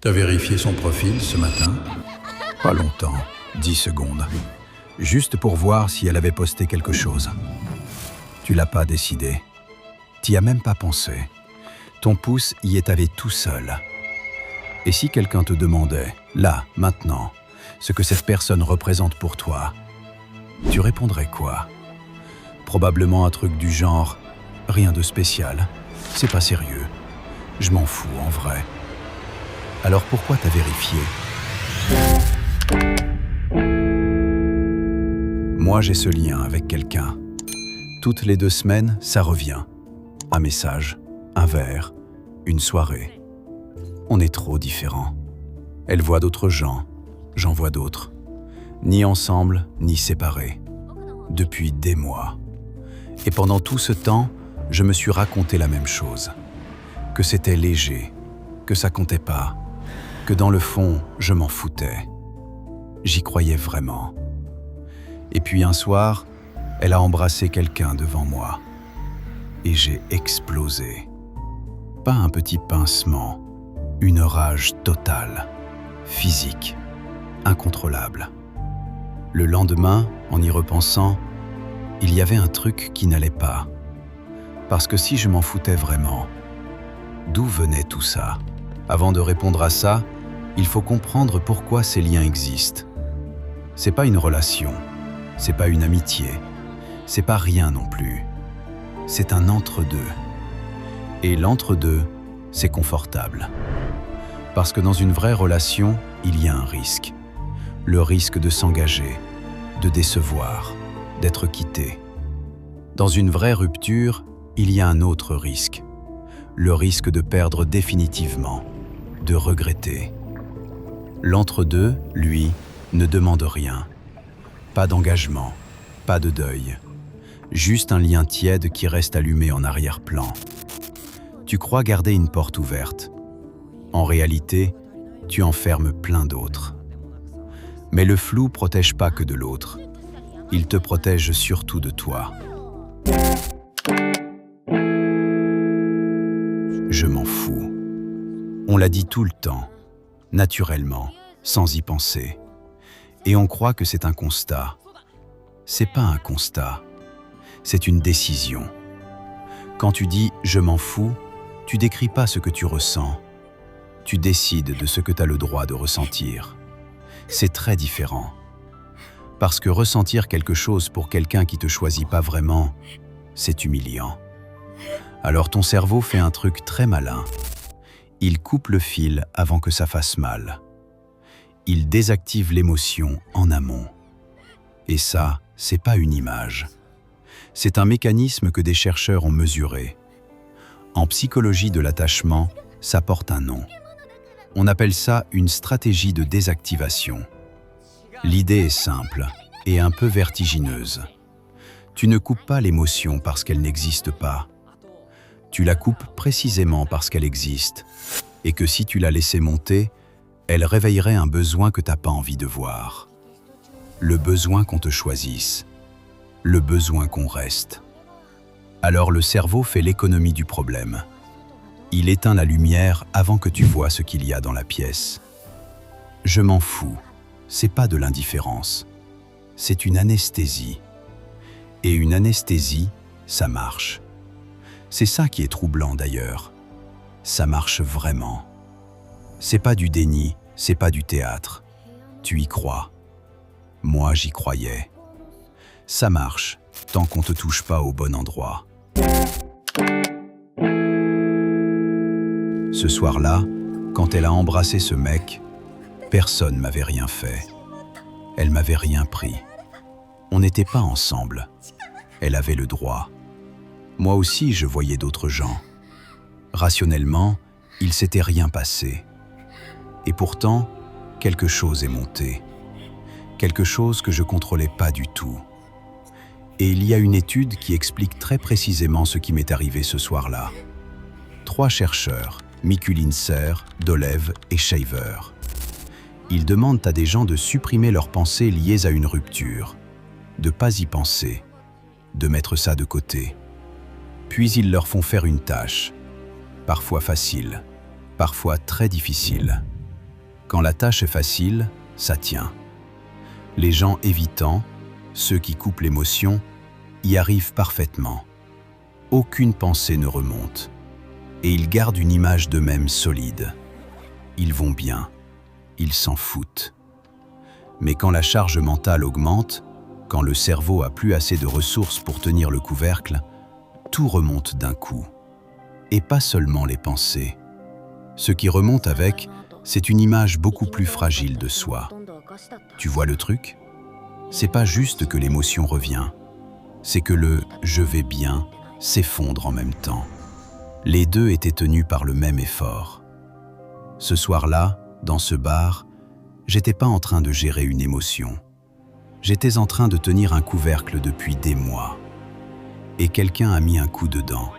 T'as vérifié son profil ce matin? Pas longtemps, 10 secondes. Juste pour voir si elle avait posté quelque chose. Tu l'as pas décidé. T'y as même pas pensé. Ton pouce y est allé tout seul. Et si quelqu'un te demandait, là, maintenant, ce que cette personne représente pour toi, tu répondrais quoi? Probablement un truc du genre « Rien de spécial, c'est pas sérieux, je m'en fous en vrai ». Alors pourquoi t'as vérifié? Moi, j'ai ce lien avec quelqu'un. Toutes les 2 semaines, ça revient. Un message, un verre, une soirée. On est trop différents. Elle voit d'autres gens, j'en vois d'autres. Ni ensemble, ni séparés. Depuis des mois. Et pendant tout ce temps, je me suis raconté la même chose. Que c'était léger, que ça comptait pas, que dans le fond, je m'en foutais. J'y croyais vraiment. Et puis un soir, elle a embrassé quelqu'un devant moi. Et j'ai explosé. Pas un petit pincement, une rage totale, physique, incontrôlable. Le lendemain, en y repensant, il y avait un truc qui n'allait pas. Parce que si je m'en foutais vraiment, d'où venait tout ça? Avant de répondre à ça, il faut comprendre pourquoi ces liens existent. C'est pas une relation, c'est pas une amitié, c'est pas rien non plus. C'est un entre-deux. Et l'entre-deux, c'est confortable. Parce que dans une vraie relation, il y a un risque. Le risque de s'engager, de décevoir, d'être quitté. Dans une vraie rupture, il y a un autre risque. Le risque de perdre définitivement, de regretter. L'entre-deux, lui, ne demande rien. Pas d'engagement, pas de deuil. Juste un lien tiède qui reste allumé en arrière-plan. Tu crois garder une porte ouverte. En réalité, tu enfermes plein d'autres. Mais le flou protège pas que de l'autre. Il te protège surtout de toi. Je m'en fous. On l'a dit tout le temps, naturellement, sans y penser. Et on croit que c'est un constat. C'est pas un constat, c'est une décision. Quand tu dis « je m'en fous », tu décris pas ce que tu ressens. Tu décides de ce que tu as le droit de ressentir. C'est très différent. Parce que ressentir quelque chose pour quelqu'un qui te choisit pas vraiment, c'est humiliant. Alors ton cerveau fait un truc très malin. Il coupe le fil avant que ça fasse mal. Il désactive l'émotion en amont. Et ça, c'est pas une image. C'est un mécanisme que des chercheurs ont mesuré. En psychologie de l'attachement, ça porte un nom. On appelle ça une stratégie de désactivation. L'idée est simple et un peu vertigineuse. Tu ne coupes pas l'émotion parce qu'elle n'existe pas. Tu la coupes précisément parce qu'elle existe et que si tu la laissais monter, elle réveillerait un besoin que tu n'as pas envie de voir. Le besoin qu'on te choisisse, le besoin qu'on reste. Alors le cerveau fait l'économie du problème. Il éteint la lumière avant que tu vois ce qu'il y a dans la pièce. Je m'en fous, c'est pas de l'indifférence, c'est une anesthésie. Et une anesthésie, ça marche. C'est ça qui est troublant d'ailleurs. Ça marche vraiment. C'est pas du déni, c'est pas du théâtre. Tu y crois. Moi, j'y croyais. Ça marche, tant qu'on te touche pas au bon endroit. Ce soir-là, quand elle a embrassé ce mec, personne m'avait rien fait. Elle m'avait rien pris. On n'était pas ensemble. Elle avait le droit. Moi aussi, je voyais d'autres gens. Rationnellement, il s'était rien passé. Et pourtant, quelque chose est monté. Quelque chose que je contrôlais pas du tout. Et il y a une étude qui explique très précisément ce qui m'est arrivé ce soir-là. 3 chercheurs, Mikulincer, Dolev et Shaver. Ils demandent à des gens de supprimer leurs pensées liées à une rupture, de pas y penser, de mettre ça de côté. Puis ils leur font faire une tâche, parfois facile, parfois très difficile. Quand la tâche est facile, ça tient. Les gens évitants, ceux qui coupent l'émotion, y arrivent parfaitement. Aucune pensée ne remonte. Et ils gardent une image d'eux-mêmes solide. Ils vont bien. Ils s'en foutent. Mais quand la charge mentale augmente, quand le cerveau a plus assez de ressources pour tenir le couvercle, tout remonte d'un coup. Et pas seulement les pensées. Ce qui remonte avec, c'est une image beaucoup plus fragile de soi. Tu vois le truc? C'est pas juste que l'émotion revient. C'est que le « je vais bien » s'effondre en même temps. Les deux étaient tenus par le même effort. Ce soir-là, dans ce bar, j'étais pas en train de gérer une émotion. J'étais en train de tenir un couvercle depuis des mois. Et quelqu'un a mis un coup dedans.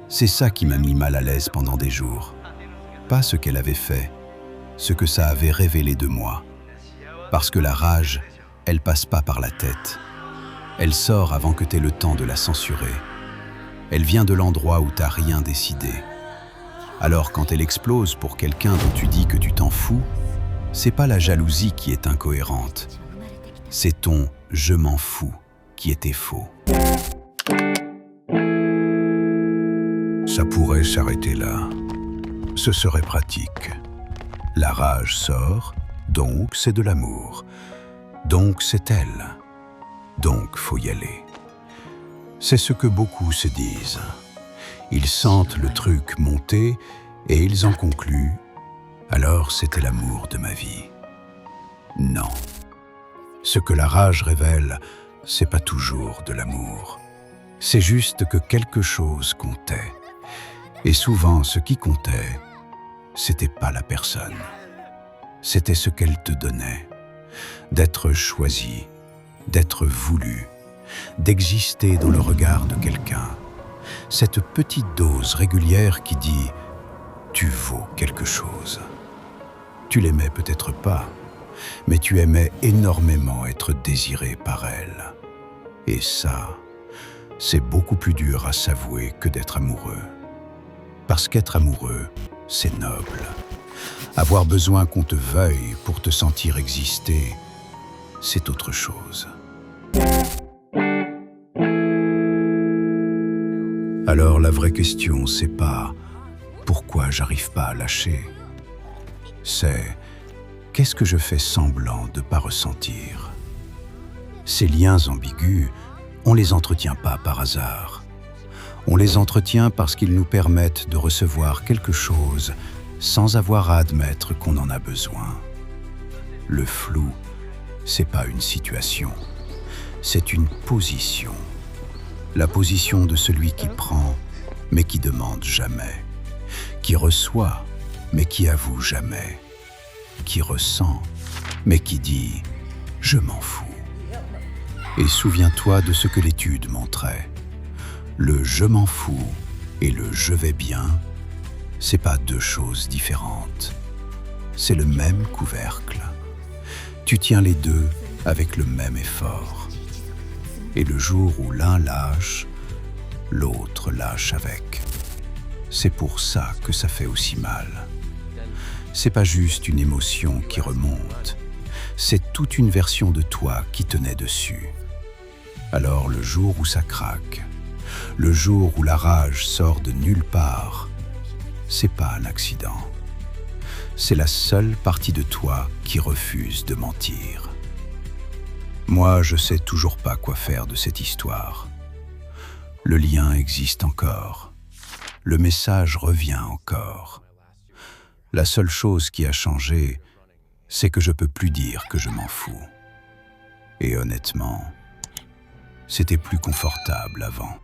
C'est ça qui m'a mis mal à l'aise pendant des jours. Pas ce qu'elle avait fait, ce que ça avait révélé de moi. Parce que la rage, elle passe pas par la tête. Elle sort avant que t'aies le temps de la censurer. Elle vient de l'endroit où t'as rien décidé. Alors quand elle explose pour quelqu'un dont tu dis que tu t'en fous, c'est pas la jalousie qui est incohérente. C'est ton « je m'en fous » qui était faux. Ça pourrait s'arrêter là. Ce serait pratique. La rage sort, donc c'est de l'amour. Donc c'est elle. Donc faut y aller. C'est ce que beaucoup se disent. Ils sentent le truc monter et ils en concluent « alors c'était l'amour de ma vie ». Non. Ce que la rage révèle, c'est pas toujours de l'amour. C'est juste que quelque chose comptait. Et souvent, ce qui comptait, c'était pas la personne. C'était ce qu'elle te donnait. D'être choisi, d'être voulu, d'exister dans le regard de quelqu'un. Cette petite dose régulière qui dit « tu vaux quelque chose ». Tu l'aimais peut-être pas, mais tu aimais énormément être désiré par elle. Et ça, c'est beaucoup plus dur à s'avouer que d'être amoureux. Parce qu'être amoureux, c'est noble. Avoir besoin qu'on te veuille pour te sentir exister, c'est autre chose. Alors la vraie question, c'est pas « pourquoi j'arrive pas à lâcher ?» C'est « qu'est-ce que je fais semblant de pas ressentir ?» Ces liens ambigus, on les entretient pas par hasard. On les entretient parce qu'ils nous permettent de recevoir quelque chose sans avoir à admettre qu'on en a besoin. Le flou, c'est pas une situation, c'est une position. La position de celui qui prend, mais qui demande jamais, qui reçoit, mais qui avoue jamais, qui ressent, mais qui dit « je m'en fous ». Et souviens-toi de ce que l'étude montrait. Le « je m'en fous » et le « je vais bien », c'est pas deux choses différentes. C'est le même couvercle. Tu tiens les deux avec le même effort. Et le jour où l'un lâche, l'autre lâche avec. C'est pour ça que ça fait aussi mal. C'est pas juste une émotion qui remonte, c'est toute une version de toi qui tenait dessus. Alors le jour où ça craque, le jour où la rage sort de nulle part, c'est pas un accident. C'est la seule partie de toi qui refuse de mentir. Moi, je sais toujours pas quoi faire de cette histoire. Le lien existe encore. Le message revient encore. La seule chose qui a changé, c'est que je peux plus dire que je m'en fous. Et honnêtement, c'était plus confortable avant.